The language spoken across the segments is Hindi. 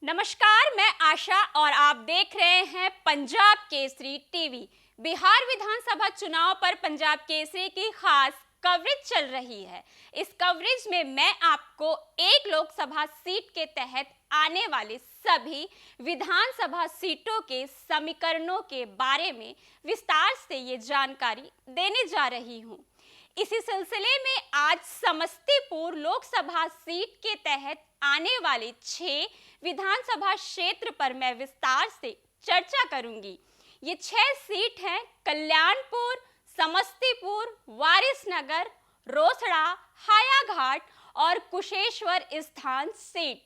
नमस्कार, मैं आशा और आप देख रहे हैं पंजाब केसरी टीवी। बिहार विधानसभा चुनाव पर पंजाब केसरी की खास कवरेज चल रही है। इस कवरेज में मैं आपको एक लोकसभा सीट के तहत आने वाले सभी विधानसभा सीटों के समीकरणों के बारे में विस्तार से ये जानकारी देने जा रही हूँ। इसी सिलसिले में आज समस्तीपुर लोकसभा सीट के तहत आने वाले 6 विधानसभा क्षेत्र पर मैं विस्तार से चर्चा करूंगी। ये 6 सीट हैं कल्याणपुर, समस्तीपुर, वारिसनगर, रोसड़ा, हायाघाट और कुशेश्वर स्थान सीट।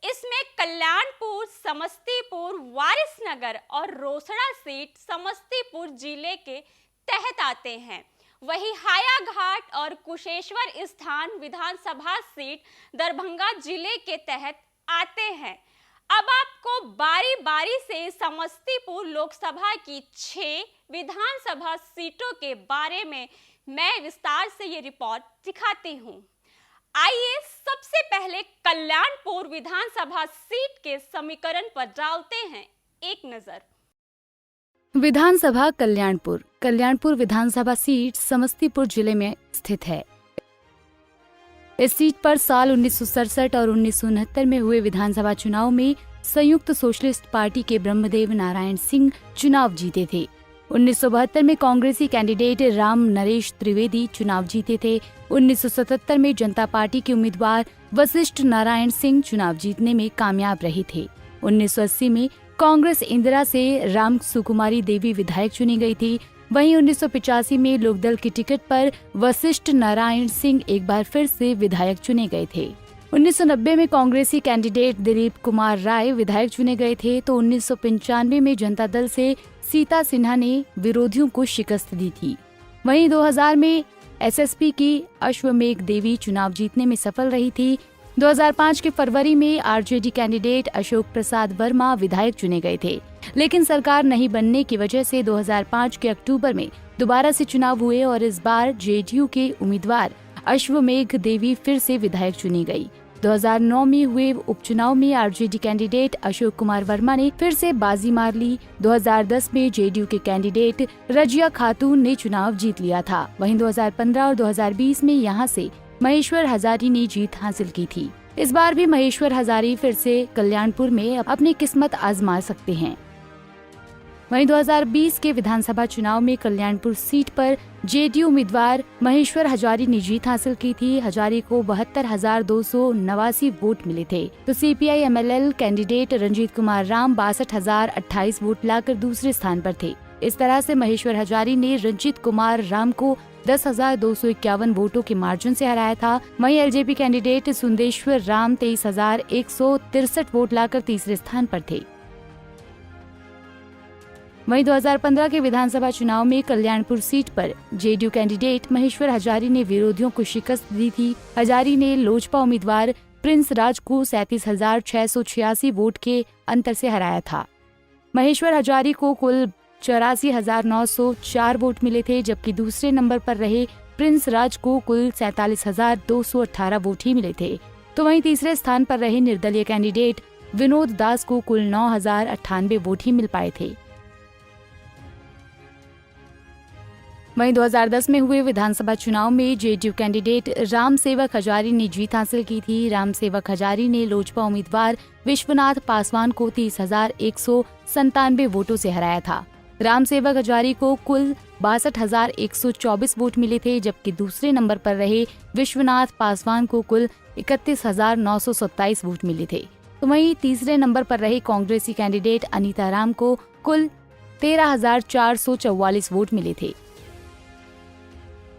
इसमें कल्याणपुर, समस्तीपुर, वारिसनगर और रोसड़ा सीट समस्तीपुर जिले के तहत आते हैं। वही हायाघाट और कुशेश्वर स्थान विधानसभा सीट दरभंगा जिले के तहत आते हैं। अब आपको बारी बारी से समस्तीपुर लोकसभा की 6 विधानसभा सीटों के बारे में मैं विस्तार से ये रिपोर्ट दिखाती हूँ। आइए सबसे पहले कल्याणपुर विधानसभा सीट के समीकरण पर डालते हैं एक नजर। विधानसभा कल्याणपुर विधानसभा सीट समस्तीपुर जिले में स्थित है। इस सीट पर साल 1967 और 1969 में हुए विधानसभा चुनाव में संयुक्त सोशलिस्ट पार्टी के ब्रह्मदेव नारायण सिंह चुनाव जीते थे। 1972 में कांग्रेसी कैंडिडेट राम नरेश त्रिवेदी चुनाव जीते थे। 1977 में जनता पार्टी के उम्मीदवार वशिष्ठ नारायण सिंह चुनाव जीतने में कामयाब रहे थे। 1980 में कांग्रेस इंदिरा से राम सुकुमारी देवी विधायक चुनी गई थी। वहीं 1985 में लोकदल की टिकट पर वशिष्ठ नारायण सिंह एक बार फिर से विधायक चुने गए थे। 1990 में कांग्रेसी कैंडिडेट दिलीप कुमार राय विधायक चुने गए थे तो 1995 में जनता दल से सीता सिन्हा ने विरोधियों को शिकस्त दी थी। वहीं 2000 में एसएसपी की अश्वमेघ देवी चुनाव जीतने में सफल रही थी। 2005 के फरवरी में आरजेडी कैंडिडेट अशोक प्रसाद वर्मा विधायक चुने गए थे, लेकिन सरकार नहीं बनने की वजह से 2005 के अक्टूबर में दोबारा से चुनाव हुए और इस बार जेडीयू के उम्मीदवार अश्वमेघ देवी फिर से विधायक चुनी गई। 2009 में हुए उपचुनाव में आरजेडी कैंडिडेट अशोक कुमार वर्मा ने फिर से बाजी मार ली। 2010 में जेडीयू के कैंडिडेट रजिया खातून ने चुनाव जीत लिया था। वहीं 2015 और 2020 में यहां से महेश्वर हजारी ने जीत हासिल की थी। इस बार भी महेश्वर हजारी फिर से कल्याणपुर में अपनी किस्मत आजमा सकते हैं। वहीं 2020 के विधानसभा चुनाव में कल्याणपुर सीट पर जेडीयू उम्मीदवार महेश्वर हजारी ने जीत हासिल की थी। हजारी को 72,289 वोट मिले थे तो CPI MLL candidate Ranjit Kumar Ram 62,028 vote लाकर दूसरे स्थान पर थे। इस तरह से महेश्वर हजारी ने रंजीत कुमार राम को 10,251 वोटों के मार्जिन से हराया था। वहीं LJP candidate Sundeshwar Ram 23,163 vote लाकर तीसरे स्थान पर थे। वहीं 2015 के विधानसभा चुनाव में कल्याणपुर सीट पर जेडीयू कैंडिडेट महेश्वर हजारी ने विरोधियों को शिकस्त दी थी। हजारी ने लोजपा उम्मीदवार प्रिंस राज को 37,686 वोट के अंतर से हराया था। महेश्वर हजारी को कुल 84,904 वोट मिले थे, जबकि दूसरे नंबर पर रहे प्रिंस राज को कुल 47,218 वोट ही मिले थे। तो वहीं तीसरे स्थान पर रहे निर्दलीय कैंडिडेट विनोद दास को कुल 9,098 वोट ही मिल पाए थे। वहीं 2010 में हुए विधानसभा चुनाव में जेडीयू कैंडिडेट राम सेवक हजारी ने जीत हासिल की थी। राम सेवक हजारी ने लोजपा उम्मीदवार विश्वनाथ पासवान को 30,197 वोटों से हराया था। राम सेवक हजारी को कुल 62,124 वोट मिले थे, जबकि दूसरे नंबर पर रहे विश्वनाथ पासवान को कुल 31,927 वोट मिले थे। तो वहीं तीसरे नंबर पर रहे कांग्रेसी कैंडिडेट अनीता राम को कुल 13,444 वोट मिले थे।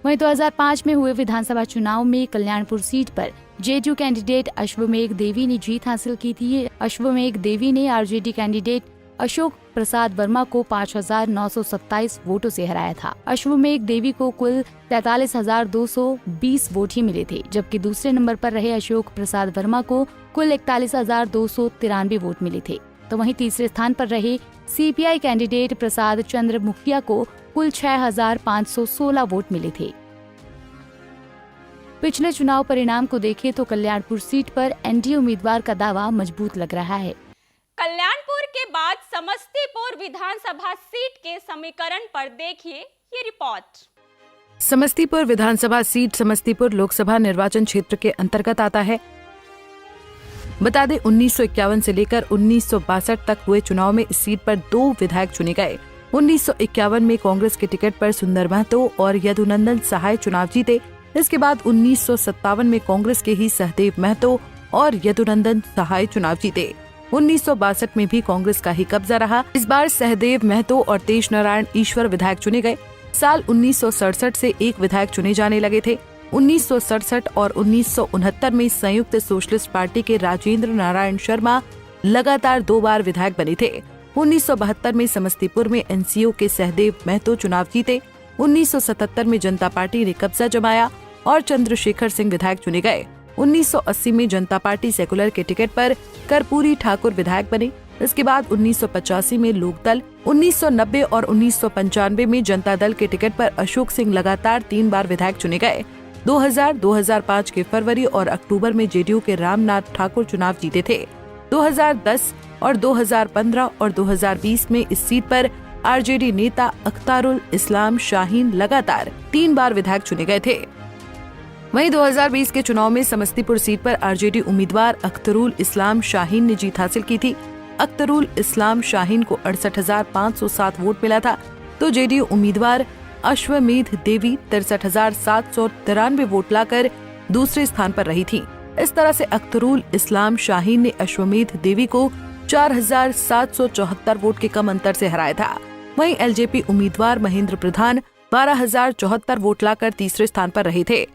वहीं 2005 में हुए विधानसभा चुनाव में कल्याणपुर सीट पर जेडीयू कैंडिडेट अश्वमेघ देवी ने जीत हासिल की थी। अश्वमेघ देवी ने आरजेडी कैंडिडेट अशोक प्रसाद वर्मा को 5,927 वोटों से हराया था। अश्वमेघ देवी को कुल 43,220 वोट ही मिले थे, जबकि दूसरे नंबर पर रहे अशोक प्रसाद वर्मा को कुल 41,293 वोट मिले थे। तो वहीं तीसरे स्थान पर रहे सीपीआई कैंडिडेट प्रसाद चंद्र मुखिया को कुल 6,516 वोट मिले थे। पिछले चुनाव परिणाम को देखें तो कल्याणपुर सीट पर एनडीए उम्मीदवार का दावा मजबूत लग रहा है। समस्तीपुर विधानसभा सीट के समीकरण पर देखिए ये रिपोर्ट। समस्तीपुर विधानसभा सीट समस्तीपुर लोकसभा निर्वाचन क्षेत्र के अंतर्गत आता है। बता दें 1951 से लेकर 1962 तक हुए चुनाव में इस सीट पर 2 विधायक चुने गए। 1951 में कांग्रेस के टिकट पर सुंदर महतो और यदुनंदन सहाय चुनाव जीते। इसके बाद 1957 में कांग्रेस के ही सहदेव महतो और यदुनंदन सहाय चुनाव जीते। 1962 में भी कांग्रेस का ही कब्जा रहा। इस बार सहदेव महतो और तेज नारायण ईश्वर विधायक चुने गए। साल 1967 से एक विधायक चुने जाने लगे थे। 1967 और 1969 में संयुक्त सोशलिस्ट पार्टी के राजेंद्र नारायण शर्मा लगातार 2 बार विधायक बने थे। 1972 में समस्तीपुर में एनसीओ के सहदेव महतो चुनाव जीते। 1977 में जनता पार्टी ने कब्जा जमाया और चंद्रशेखर सिंह विधायक चुने गए। 1980 में जनता पार्टी सेकुलर के टिकट पर कर्पूरी ठाकुर विधायक बने। इसके बाद 1985 में लोकदल, 1990 और 1995 में जनता दल के टिकट पर अशोक सिंह लगातार 3 बार विधायक चुने गए। 2000, 2005 के फरवरी और अक्टूबर में जेडीयू के रामनाथ ठाकुर चुनाव जीते थे। 2010 और 2015 और 2020 में इस सीट पर आरजेडी नेता अख्तारुल इस्लाम शाहीन लगातार 3 बार विधायक चुने गए थे। वहीं 2020 के चुनाव में समस्तीपुर सीट पर आरजेडी उम्मीदवार अख्तरुल इस्लाम शाहीन ने जीत हासिल की थी। अख्तरुल इस्लाम शाहीन को 68,507 वोट मिला था, तो जेडीयू उम्मीदवार अश्वमेध देवी 63,793 वोट लाकर दूसरे स्थान पर रही थी। इस तरह से अख्तरुल इस्लाम शाहीन ने अश्वमेध देवी को 4,774 वोट के कम अंतर से हराया था। वहीं एलजेपी उम्मीदवार महेंद्र प्रधान 12,074 वोट लाकर तीसरे स्थान पर रहे थे।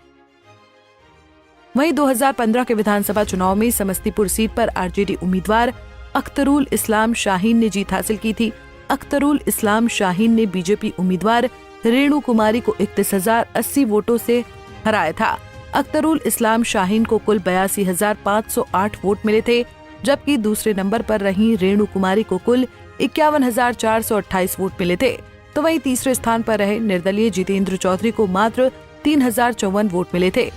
वहीं 2015 के विधानसभा चुनाव में समस्तीपुर सीट पर आरजेडी उम्मीदवार अख्तरुल इस्लाम शाहीन ने जीत हासिल की थी। अख्तरुल इस्लाम शाहीन ने बीजेपी उम्मीदवार रेणु कुमारी को 31,080 वोटों से हराया था। अख्तरुल इस्लाम शाहीन को कुल 82,508 वोट मिले थे, जबकि दूसरे नंबर पर रही रेणु कुमारी को कुल 51,428 वोट मिले थे। तो वहीं तीसरे स्थान पर रहे निर्दलीय जितेंद्र चौधरी को मात्र 3,054 वोट मिले थे।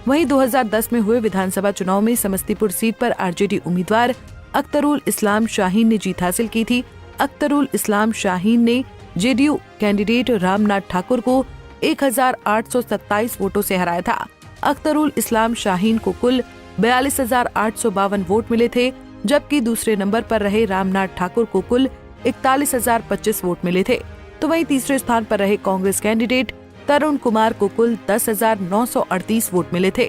वहीं 2010 में हुए विधानसभा चुनाव में समस्तीपुर सीट पर आरजेडी उम्मीदवार अख्तरुल इस्लाम शाहीन ने जीत हासिल की थी। अख्तरुल इस्लाम शाहीन ने जेडीयू कैंडिडेट रामनाथ ठाकुर को 1,827 वोटों से हराया था। अख्तरुल इस्लाम शाहीन को कुल 42,852 वोट मिले थे, जबकि दूसरे नंबर पर रहे रामनाथ ठाकुर को कुल 41,025 वोट मिले थे। तो वहीं तीसरे स्थान पर रहे कांग्रेस कैंडिडेट तरुण कुमार को कुल 10,938 वोट मिले थे।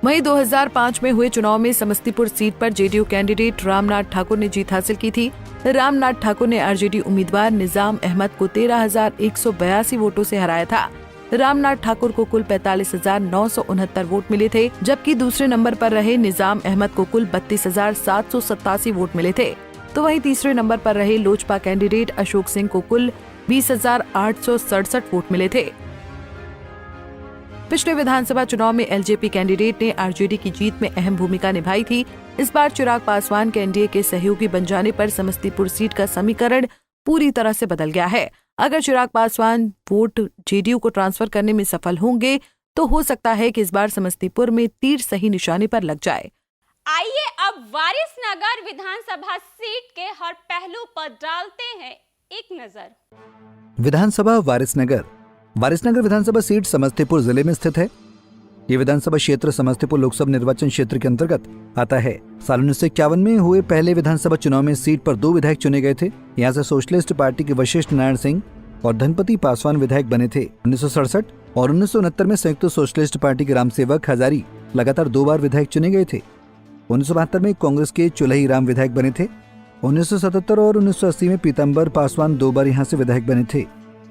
वहीं 2005 में हुए चुनाव में समस्तीपुर सीट पर जेडीयू कैंडिडेट रामनाथ ठाकुर ने जीत हासिल की थी। रामनाथ ठाकुर ने आरजेडी उम्मीदवार निजाम अहमद को 13,182 वोटों से हराया था। रामनाथ ठाकुर को कुल 45,969 वोट मिले थे, जबकि दूसरे नंबर पर रहे निजाम अहमद को कुल 32,787 वोट मिले थे। तो वहीं तीसरे नंबर पर रहे लोजपा कैंडिडेट अशोक सिंह को कुल 20,867 वोट मिले थे। पिछले विधानसभा चुनाव में एलजेपी कैंडिडेट ने आरजेडी की जीत में अहम भूमिका निभाई थी। इस बार चिराग पासवान के एनडीए के सहयोगी बन जाने पर समस्तीपुर सीट का समीकरण पूरी तरह से बदल गया है। अगर चिराग पासवान वोट जेडीयू को ट्रांसफर करने में सफल होंगे तो हो सकता है कि इस बार समस्तीपुर में तीर सही निशाने पर लग जाए। आइए अब वारिसनगर विधानसभा सीट के हर पहलू पर डालते हैं एक नजर। विधानसभा वारिसनगर विधानसभा सीट समस्तीपुर जिले में स्थित है। ये विधानसभा क्षेत्र समस्तीपुर लोकसभा निर्वाचन क्षेत्र के अंतर्गत आता है। साल 1951 में हुए पहले विधानसभा चुनाव में सीट पर 2 विधायक चुने गए थे। यहाँ से सोशलिस्ट पार्टी के वशिष्ठ नारायण सिंह और धनपति पासवान विधायक बने थे। 1967 और 1969 में संयुक्त सोशलिस्ट पार्टी के रामसेवक हजारी लगातार 2 बार विधायक चुने गए थे। 1972 में कांग्रेस के चुलही राम विधायक बने थे। 1977 और 1980 में पीताम्बर पासवान 2 बार यहाँ से विधायक बने थे।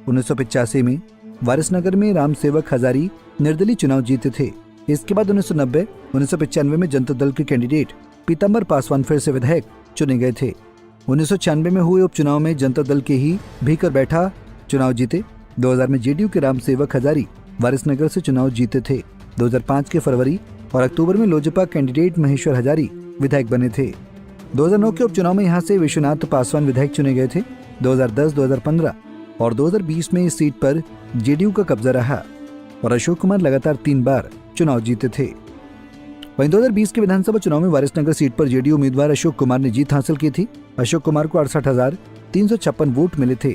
1985 में वारिसनगर में रामसेवक हजारी निर्दलीय चुनाव जीते थे। इसके बाद 1990, 1995 में जनता दल के कैंडिडेट पीताम्बर पासवान फिर से विधायक चुने गए थे। 1996 में हुए उपचुनाव में जनता दल के ही भीकर बैठा चुनाव जीते। 2000 में जेडीयू के रामसेवक हजारी वारिसनगर से चुनाव जीते थे। 2005 के फरवरी और अक्टूबर में लोजपा कैंडिडेट महेश्वर हजारी विधायक बने थे। 2009 के उपचुनाव में यहाँ से विश्वनाथ पासवान विधायक चुने गए थे। 2010, 2015 और 2020 में इस सीट पर जेडीयू का कब्जा रहा और अशोक कुमार लगातार 3 बार चुनाव जीते थे। वहीं 2020 के विधानसभा चुनाव में वारिसनगर सीट पर जेडीयू उम्मीदवार अशोक कुमार ने जीत हासिल की थी। अशोक कुमार को 68,356 वोट मिले थे,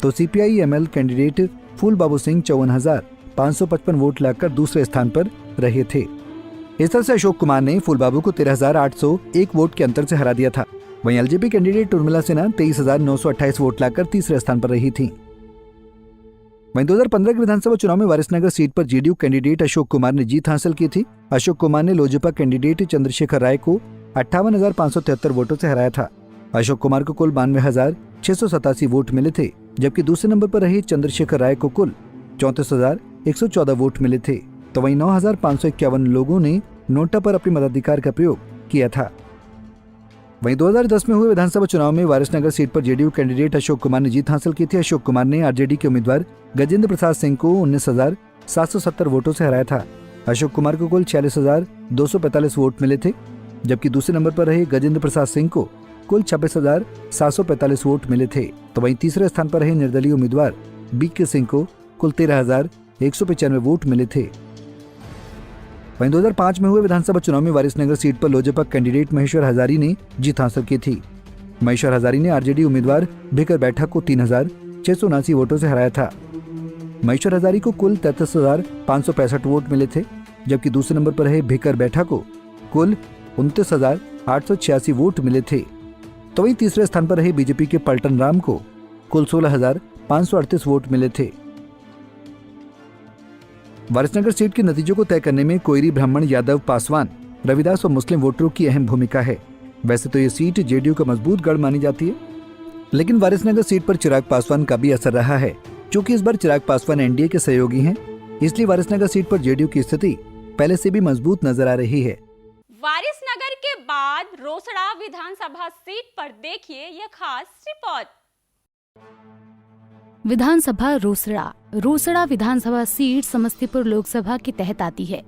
तो सीपीआई एमएल कैंडिडेट फूल बाबू सिंह 54,555 वोट लाकर दूसरे स्थान पर रहे थे। इस तरह से अशोक कुमार ने फूल बाबू को 13,801 वोट के अंतर से हरा दिया था। वहीं LJP candidate Urmila Sinha 23,928 vote लाकर तीसरे स्थान पर रही थी। वहीं 2015 के विधानसभा चुनाव में वारिसनगर सीट पर जेडीयू कैंडिडेट अशोक कुमार ने जीत हासिल की थी। अशोक कुमार ने लोजपा कैंडिडेट चंद्रशेखर राय को 58,573 वोटों से हराया था। अशोक कुमार को कुल 92,687 वोट मिले थे, जबकि दूसरे नंबर पर रहे चंद्रशेखर राय को कुल 34,114 वोट मिले थे। तो वहीं 9,551 लोगों ने नोटा पर अपने मताधिकार का प्रयोग किया था। वहीं 2010 में हुए विधानसभा चुनाव में वारिसनगर सीट पर जेडीयू कैंडिडेट अशोक कुमार ने जीत हासिल की थी। अशोक कुमार ने आरजेडी के उम्मीदवार गजेंद्र प्रसाद सिंह को 19,770 वोटों से हराया था। अशोक कुमार को कुल 46,245 वोट मिले थे, जबकि दूसरे नंबर पर रहे गजेंद्र प्रसाद सिंह को कुल 26,745 वोट मिले थे। तो वहीं तीसरे स्थान पर रहे निर्दलीय उम्मीदवार बीके सिंह को कुल 13,195 वोट मिले थे। वहीं 2005 में हुए विधानसभा चुनाव में वारिसनगर सीट पर लोजपा कैंडिडेट महेश्वर हजारी ने जीत हासिल की थी। महेश्वर हजारी ने आरजेडी उम्मीदवार भिकर बैठा को 3,679 वोटों से हराया था। महेश्वर हजारी को कुल 33,565 वोट मिले थे, जबकि दूसरे नंबर पर रहे भिकर बैठा को कुल 29,886 वोट मिले थे। तो वहीं तीसरे स्थान पर रहे बीजेपी के पलटन राम को कुल 16,538 वोट मिले थे। वारिसनगर सीट के नतीजों को तय करने में कोयरी, ब्राह्मण, यादव, पासवान, रविदास और मुस्लिम वोटरों की अहम भूमिका है। वैसे तो ये सीट जेडीयू का मजबूत गढ़ मानी जाती है, लेकिन वारिसनगर सीट पर चिराग पासवान का भी असर रहा है। क्योंकि इस बार चिराग पासवान एनडीए के सहयोगी हैं, इसलिए वारिसनगर सीट पर जेडीयू की स्थिति पहले से भी मजबूत नजर आ रही है। वारिसनगर के बाद रोसड़ा विधानसभा सीट पर देखिए यह खास रिपोर्ट। विधानसभा रोसड़ा विधानसभा सीट समस्तीपुर लोकसभा के तहत आती है।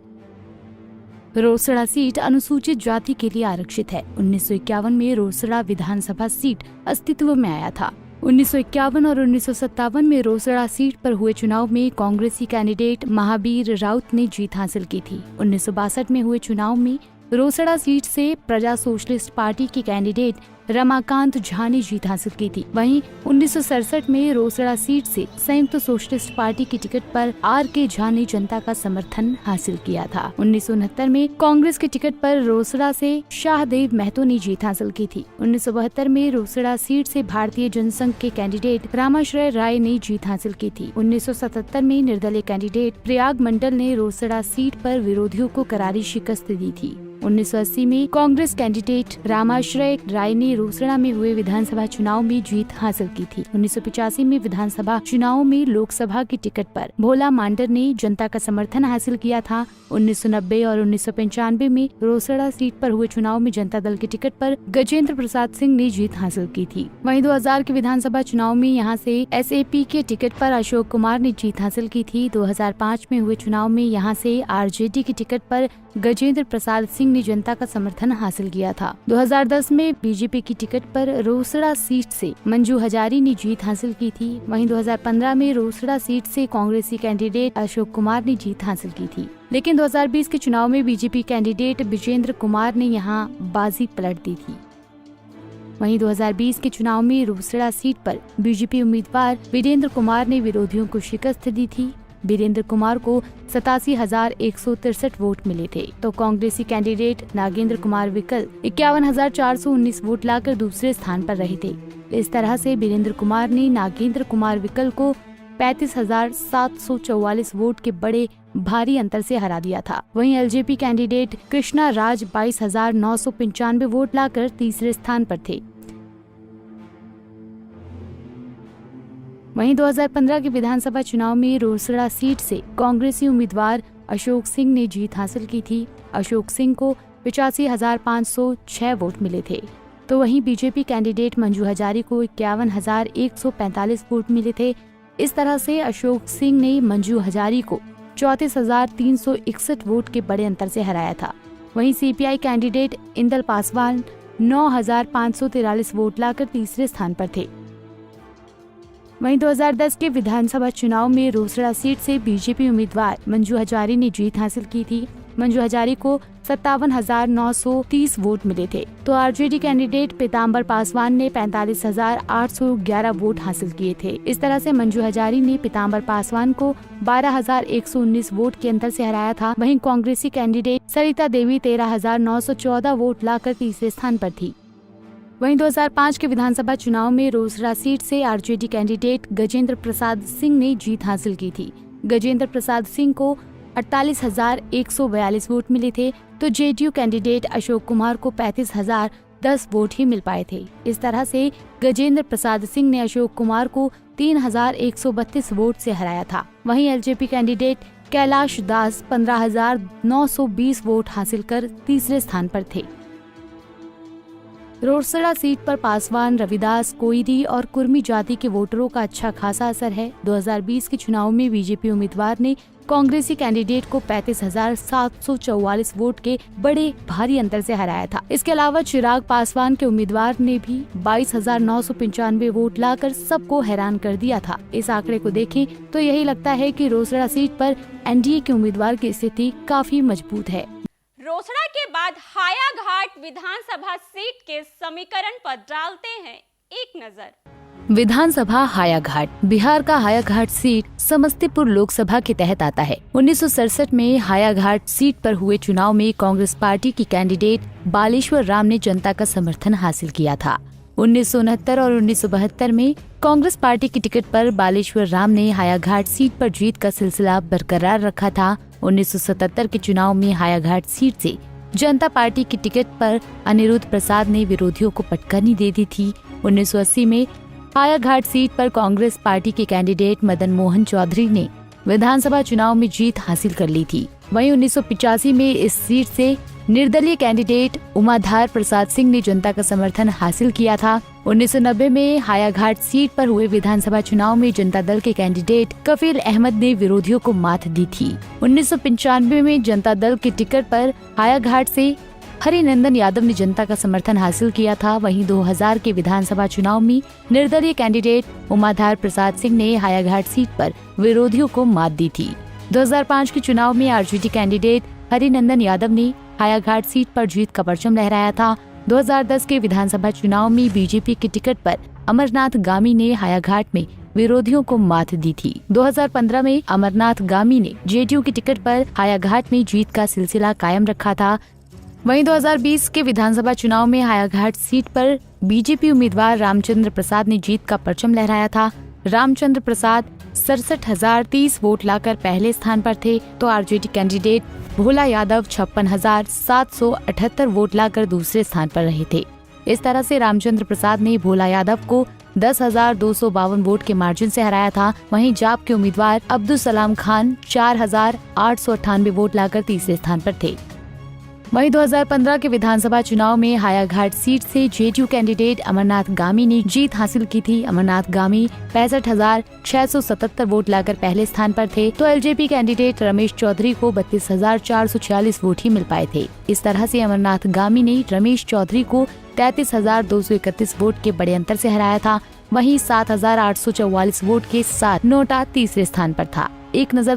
रोसड़ा सीट अनुसूचित जाति के लिए आरक्षित है। 1951 में रोसड़ा विधानसभा सीट अस्तित्व में आया था। 1951 और 1957 में रोसड़ा सीट पर हुए चुनाव में कांग्रेसी कैंडिडेट महावीर राउत ने जीत हासिल की थी। 1962 में हुए चुनाव में रोसड़ा सीट से प्रजा सोशलिस्ट पार्टी के कैंडिडेट रमाकांत झा ने जीत हासिल की थी। वहीं 1967 में रोसड़ा सीट से संयुक्त सोशलिस्ट पार्टी की टिकट पर आर.के. झा ने जनता का समर्थन हासिल किया था। 1969 में कांग्रेस की टिकट पर रोसड़ा से शाहदेव महतो ने जीत हासिल की थी। 1972 में रोसड़ा सीट से भारतीय जनसंघ के कैंडिडेट रामाश्रय राय ने जीत हासिल की थी। 1977 में निर्दलीय कैंडिडेट प्रयाग मंडल ने रोसड़ा सीट पर विरोधियों को करारी शिकस्त दी थी। 1980 में कांग्रेस कैंडिडेट रामाश्रय राय ने रोसड़ा में हुए विधानसभा चुनाव में जीत हासिल की थी। 1985 में विधानसभा चुनाव में लोकसभा की टिकट पर भोला मांडर ने जनता का समर्थन हासिल किया था। 1990 और 1995 में रोसड़ा सीट पर हुए चुनाव में जनता दल की टिकट पर गजेंद्र प्रसाद सिंह ने जीत हासिल की थी। वहीं 2000 के विधानसभा चुनाव में यहां से एसएपी के टिकट पर अशोक कुमार ने जीत हासिल की थी। 2005 में हुए चुनाव में यहां से आरजेडी की टिकट पर गजेंद्र प्रसाद सिंह ने जनता का समर्थन हासिल किया था। 2010 में बीजेपी की टिकट पर रोसड़ा सीट से मंजू हजारी ने जीत हासिल की थी। वहीं 2015 में रोसड़ा सीट से कांग्रेसी कैंडिडेट अशोक कुमार ने जीत हासिल की थी, लेकिन 2020 के चुनाव में बीजेपी कैंडिडेट विजेंद्र कुमार ने यहां बाजी पलट दी थी। वहीं 2020 के चुनाव में रोसड़ा सीट पर बीजेपी उम्मीदवार वीरेंद्र कुमार ने विरोधियों को शिकस्त दी थी। वीरेंद्र कुमार को 87,163 वोट मिले थे, तो कांग्रेसी कैंडिडेट नागेंद्र कुमार विकल 51,419 वोट लाकर दूसरे स्थान पर रहे थे। इस तरह से वीरेंद्र कुमार ने नागेंद्र कुमार विकल को 35,744 वोट के बड़े भारी अंतर से हरा दिया था। वहीं LJP candidate Krishna Raj 22,995 vote लाकर तीसरे स्थान पर थे। वहीं 2015 के विधानसभा चुनाव में रोसड़ा सीट से कांग्रेसी उम्मीदवार अशोक सिंह ने जीत हासिल की थी। अशोक सिंह को 85,506 वोट मिले थे, तो वहीं बीजेपी कैंडिडेट मंजू हजारी को 51,145 वोट मिले थे। इस तरह से अशोक सिंह ने मंजू हजारी को 34,361 वोट के बड़े अंतर से हराया था। वहीं CPI candidate Indal Paswan 9,543 vote लाकर तीसरे स्थान पर थे। वहीं 2010 के विधानसभा चुनाव में रोसड़ा सीट से बीजेपी उम्मीदवार मंजू हजारी ने जीत हासिल की थी। मंजू हजारी को 57,930 वोट मिले थे, तो आरजेडी कैंडिडेट पीताम्बर पासवान ने 45,811 वोट हासिल किए थे। इस तरह से मंजू हजारी ने पीताम्बर पासवान को 12,119 वोट के अंतर से हराया था। वहीं कांग्रेसी कैंडिडेट सरिता देवी 13,914 वोट लाकर तीसरे स्थान पर थी। वहीं 2005 के विधानसभा चुनाव में रोसड़ा सीट से आरजेडी कैंडिडेट गजेंद्र प्रसाद सिंह ने जीत हासिल की थी। गजेंद्र प्रसाद सिंह को 48,142 वोट मिले थे, तो जेडीयू कैंडिडेट अशोक कुमार को 35,010 वोट ही मिल पाए थे। इस तरह से गजेंद्र प्रसाद सिंह ने अशोक कुमार को 3,132 वोट से हराया था। वहीं एलजेपी कैंडिडेट कैलाश दास 15,920 वोट हासिल कर तीसरे स्थान पर थे। रोसड़ा सीट पर पासवान, रविदास, कोईरी और कुर्मी जाति के वोटरों का अच्छा खासा असर है। 2020 के चुनाव में बीजेपी उम्मीदवार ने कांग्रेसी कैंडिडेट को 35,744 वोट के बड़े भारी अंतर से हराया था। इसके अलावा चिराग पासवान के उम्मीदवार ने भी 22,995 वोट लाकर सबको हैरान कर दिया था। इस आंकड़े को देखें तो यही लगता है कि रोसड़ा सीट पर एनडीए के उम्मीदवार की स्थिति काफी मजबूत है। रोसड़ा के बाद हायाघाट विधानसभा सीट के समीकरण पर डालते हैं एक नजर। विधानसभा हायाघाट बिहार का हायाघाट सीट समस्तीपुर लोकसभा के तहत आता है। 1967 में हायाघाट सीट पर हुए चुनाव में कांग्रेस पार्टी की कैंडिडेट बालेश्वर राम ने जनता का समर्थन हासिल किया था। 1969 और 1972 में कांग्रेस पार्टी की टिकट पर बालेश्वर राम ने हायाघाट सीट पर जीत का सिलसिला बरकरार रखा था। 1977 के चुनाव में हायाघाट सीट से जनता पार्टी की टिकट पर अनिरुद्ध प्रसाद ने विरोधियों को पटकनी दे दी थी। 1980 में हायाघाट सीट पर कांग्रेस पार्टी के कैंडिडेट मदन मोहन चौधरी ने विधानसभा चुनाव में जीत हासिल कर ली थी। वहीं 1985 में इस सीट से निर्दलीय कैंडिडेट उमाधार प्रसाद सिंह ने जनता का समर्थन हासिल किया था। 1990 में हायाघाट सीट पर हुए विधानसभा चुनाव में जनता दल के कैंडिडेट कफील अहमद ने विरोधियों को मात दी थी। 1995 में जनता दल की टिकट पर हायाघाट से हरिनंदन यादव ने जनता का समर्थन हासिल किया था। वहीं 2000 के विधानसभा चुनाव में निर्दलीय कैंडिडेट उमाधार प्रसाद सिंह ने हायाघाट सीट पर विरोधियों को मात दी थी। 2005 के चुनाव में आरजेडी कैंडिडेट हरिनंदन यादव ने हायाघाट सीट पर जीत का परचम लहराया था। 2010 के विधानसभा चुनाव में बीजेपी की टिकट पर अमरनाथ गामी ने हायाघाट में विरोधियों को मात दी थी। 2015 में अमरनाथ गामी ने जेडीयू की टिकट पर हायाघाट में जीत का सिलसिला कायम रखा था। वहीं 2020 के विधानसभा चुनाव में हायाघाट सीट पर बीजेपी उम्मीदवार रामचंद्र प्रसाद ने जीत का परचम लहराया था। रामचंद्र प्रसाद 67,030 वोट लाकर पहले स्थान पर थे, तो RJD candidate Bhola Yadav 56,778 vote लाकर दूसरे स्थान पर रहे थे। इस तरह से रामचंद्र प्रसाद ने भोला यादव को 10,252 वोट के मार्जिन से हराया था। वहीं जाप के उम्मीदवार अब्दुल सलाम खान 4,898 वोट लाकर तीसरे स्थान पर थे। वहीं 2015 के विधानसभा चुनाव में हायाघाट सीट से जेडीयू कैंडिडेट अमरनाथ गामी ने जीत हासिल की थी। अमरनाथ गामी 65,677 वोट लाकर पहले स्थान पर थे, तो एलजेपी कैंडिडेट रमेश चौधरी को 32,446 वोट ही मिल पाए थे। इस तरह से अमरनाथ गामी ने रमेश चौधरी को 33,231 वोट के बड़े अंतर से हराया था। वहीं 7,844 वोट के साथ नोटा तीसरे स्थान पर था। एक नजर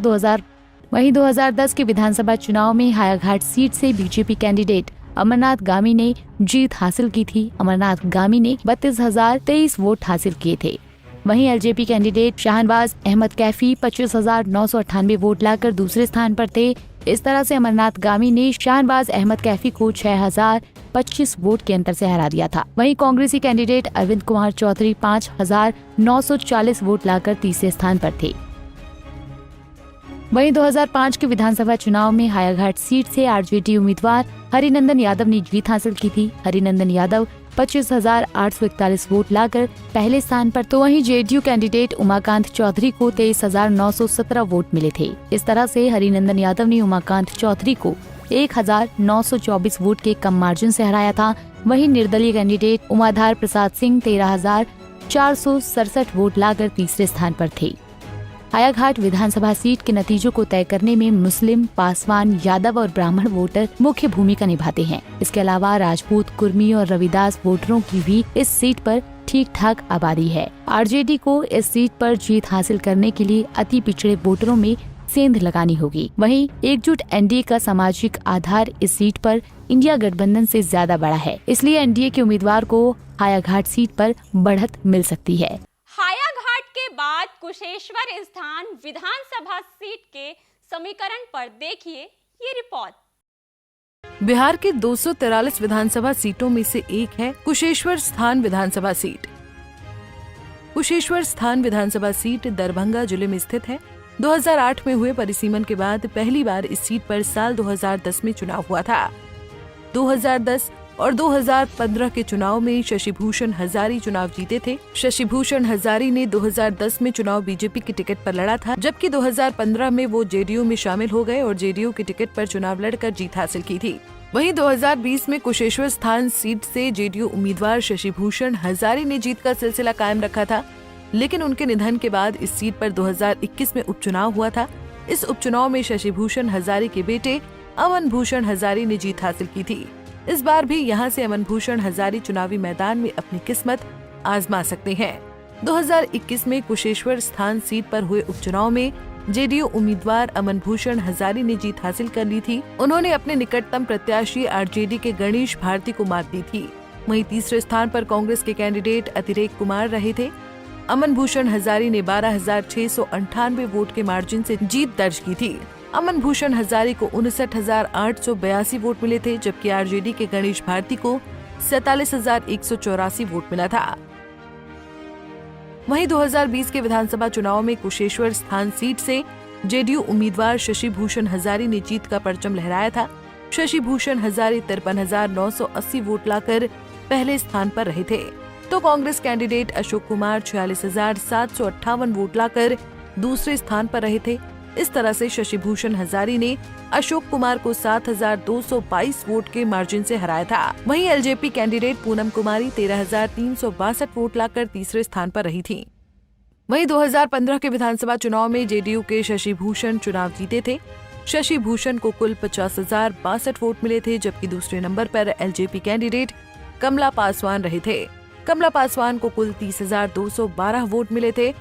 2010 के विधानसभा चुनाव में हायाघाट सीट से बीजेपी कैंडिडेट अमरनाथ गामी ने जीत हासिल की थी। अमरनाथ गामी ने 32,023 वोट हासिल किए थे। वहीं LJP candidate Shahnawaz Ahmad Kaifi 25,998 vote लाकर दूसरे स्थान पर थे। इस तरह से अमरनाथ गामी ने शाहनवाज अहमद कैफी को 6,025 वोट के अंतर से हरा दिया था। वहीं कांग्रेसी कैंडिडेट अरविंद कुमार चौधरी 5,940 वोट लाकर तीसरे स्थान पर थे। वहीं 2005 के विधानसभा चुनाव में हायाघाट सीट से आरजेडी उम्मीदवार हरिनंदन यादव ने जीत हासिल की थी। हरिनंदन यादव 25,841 वोट लाकर पहले स्थान पर, तो वहीं जेडीयू कैंडिडेट उमाकांत चौधरी को 23,917 वोट मिले थे। इस तरह से हरिनंदन यादव ने उमाकांत चौधरी को 1,924 वोट के कम मार्जिन से हराया था। वहीं निर्दलीय कैंडिडेट उमाधार प्रसाद सिंह 13,467 वोट लाकर तीसरे स्थान पर थे। हायाघाट विधानसभा सीट के नतीजों को तय करने में मुस्लिम, पासवान, यादव और ब्राह्मण वोटर मुख्य भूमिका निभाते हैं। इसके अलावा राजपूत, कुर्मी और रविदास वोटरों की भी इस सीट पर ठीक ठाक आबादी है। आरजेडी को इस सीट पर जीत हासिल करने के लिए अति पिछड़े वोटरों में सेंध लगानी होगी। वहीं एकजुट एनडीए का सामाजिक आधार इस सीट पर इंडिया गठबंधन से ज्यादा बड़ा है, इसलिए एनडीए के उम्मीदवार को हायाघाट सीट पर बढ़त मिल सकती है। हायाघाट के बाद कुशेश्वर स्थान विधानसभा सीट के समीकरण पर देखिए ये रिपोर्ट। बिहार के 243 विधानसभा सीटों में से एक है कुशेश्वर स्थान विधानसभा सीट। कुशेश्वर स्थान विधानसभा सीट दरभंगा जिले में स्थित है। 2008 में हुए परिसीमन के बाद पहली बार इस सीट पर साल 2010 में चुनाव हुआ था। 2010 और 2015 के चुनाव में शशिभूषण हजारी चुनाव जीते थे। शशिभूषण हजारी ने 2010 में चुनाव बीजेपी की टिकट पर लड़ा था, जबकि 2015 में वो जेडीयू में शामिल हो गए और जेडीयू की टिकट पर चुनाव लड़कर जीत हासिल की थी। वहीं 2020 में कुशेश्वर स्थान सीट से जेडीयू उम्मीदवार शशिभूषण हजारी ने जीत का सिलसिला कायम रखा था, लेकिन उनके निधन के बाद इस सीट पर 2021 में उपचुनाव हुआ था। इस उपचुनाव में शशिभूषण हजारी के बेटे अमन भूषण हजारी ने जीत हासिल की थी। इस बार भी यहां से अमन भूषण हजारी चुनावी मैदान में अपनी किस्मत आजमा सकते हैं। 2021 में कुशेश्वर स्थान सीट पर हुए उपचुनाव में जेडीयू उम्मीदवार अमन भूषण हजारी ने जीत हासिल कर ली थी। उन्होंने अपने निकटतम प्रत्याशी आरजेडी के गणेश भारती को मात दी थी। वहीं तीसरे स्थान पर कांग्रेस के कैंडिडेट अतिरेक कुमार रहे थे। अमन भूषण हजारी ने 12,698 वोट के मार्जिन से जीत दर्ज की थी। अमन भूषण हजारी को 59,882 वोट मिले थे, जबकि आरजेडी के गणेश भारती को 47,184 वोट मिला था। वहीं 2020 के विधानसभा चुनाव में कुशेश्वर स्थान सीट से जेडीयू उम्मीदवार शशिभूषण हजारी ने जीत का परचम लहराया था। शशिभूषण हजारी 53,980 वोट लाकर पहले स्थान पर रहे थे, तो कांग्रेस कैंडिडेट अशोक कुमार 46,758 वोट लाकर दूसरे स्थान पर रहे थे। इस तरह से शशिभूषण हजारी ने अशोक कुमार को 7,222 वोट के मार्जिन से हराया था। वहीं एलजेपी कैंडिडेट पूनम कुमारी 13,362 वोट लाकर तीसरे स्थान पर रही थी। वहीं 2015 के विधानसभा चुनाव में जेडीयू के शशिभूषण चुनाव जीते थे। शशिभूषण को कुल 50,062 वोट मिले थे, जबकि दूसरे नंबर पर एलजेपी कैंडिडेट कमला पासवान रहे थे। कमला पासवान को कुल 30,212 वोट मिले थे,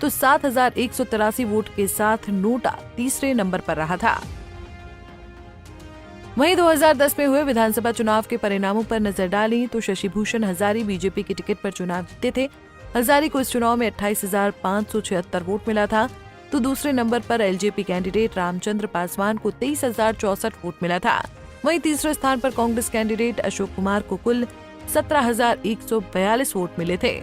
तो 7,183 वोट के साथ नोटा तीसरे नंबर पर रहा था। वहीं 2010 में हुए विधानसभा चुनाव के परिणामों पर नजर डालें तो शशिभूषण हजारी बीजेपी की टिकट पर चुनाव जीते थे। हजारी को इस चुनाव में 28,576 वोट मिला था, तो दूसरे नंबर पर एलजेपी कैंडिडेट रामचंद्र पासवान को 23,064 वोट मिला था। वहीं तीसरे स्थान पर कांग्रेस कैंडिडेट अशोक कुमार को कुल 17,142 वोट मिले थे।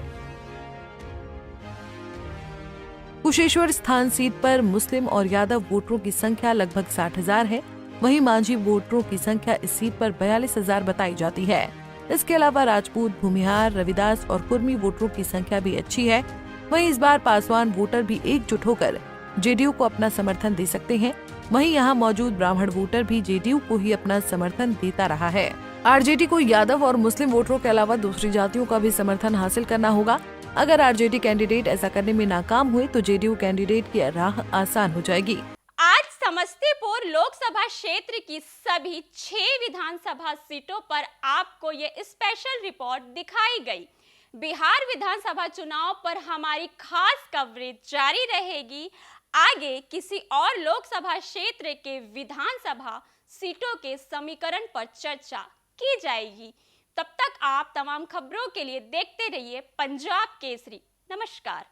कुशेश्वर स्थान सीट पर मुस्लिम और यादव वोटरों की संख्या लगभग 60,000 है। वहीं मांझी वोटरों की संख्या इस सीट पर 42,000 बताई जाती है। इसके अलावा राजपूत, भूमिहार, रविदास और कुर्मी वोटरों की संख्या भी अच्छी है। वहीं इस बार पासवान वोटर भी एकजुट होकर जेडीयू को अपना समर्थन दे सकते हैं। वहीं यहाँ मौजूद ब्राह्मण वोटर भी जेडीयू को ही अपना समर्थन देता रहा है। आरजेडी को यादव और मुस्लिम वोटरों के अलावा दूसरी जातियों का भी समर्थन हासिल करना होगा। अगर आरजेडी कैंडिडेट ऐसा करने में नाकाम हुए तो जेडीयू कैंडिडेट की राह आसान हो जाएगी। आज समस्तीपुर लोकसभा क्षेत्र की सभी 6 विधानसभा सीटों पर आपको ये स्पेशल रिपोर्ट दिखाई गई। बिहार विधानसभा चुनाव पर हमारी खास कवरेज जारी रहेगी। आगे किसी और लोकसभा क्षेत्र के विधानसभा सीटों के समीकरण पर चर्चा की जाएगी। तब तक आप तमाम खबरों के लिए देखते रहिए पंजाब केसरी। नमस्कार।